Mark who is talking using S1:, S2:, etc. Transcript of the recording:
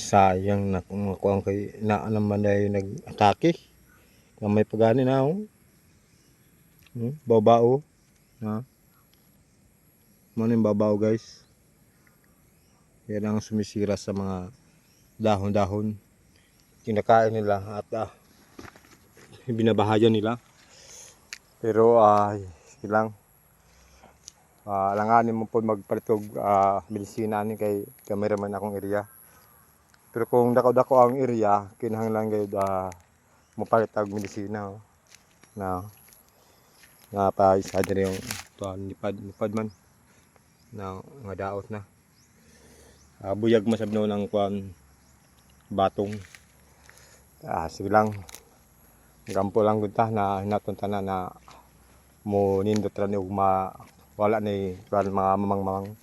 S1: sayang na kung makuha kay na naman ay nag-atake na may pagani na babao ha mo yung babao guys, yan ang sumisira sa mga dahon-dahon, kinakain nila at binabahayan nila. Pero silang alanganin mo po magpalit og medisina ni kay cameraman akong area. Pero kung dako-dako ang area, kinahanglan gayud mopalit og medisina na pa isa diri yung lipad man na nga daot na. Buyag masabno ng kuan batong. Sige lang. Gampo lang gud ta na hinatunta na mo nindot ra ni ug wala ni kuan mga mamang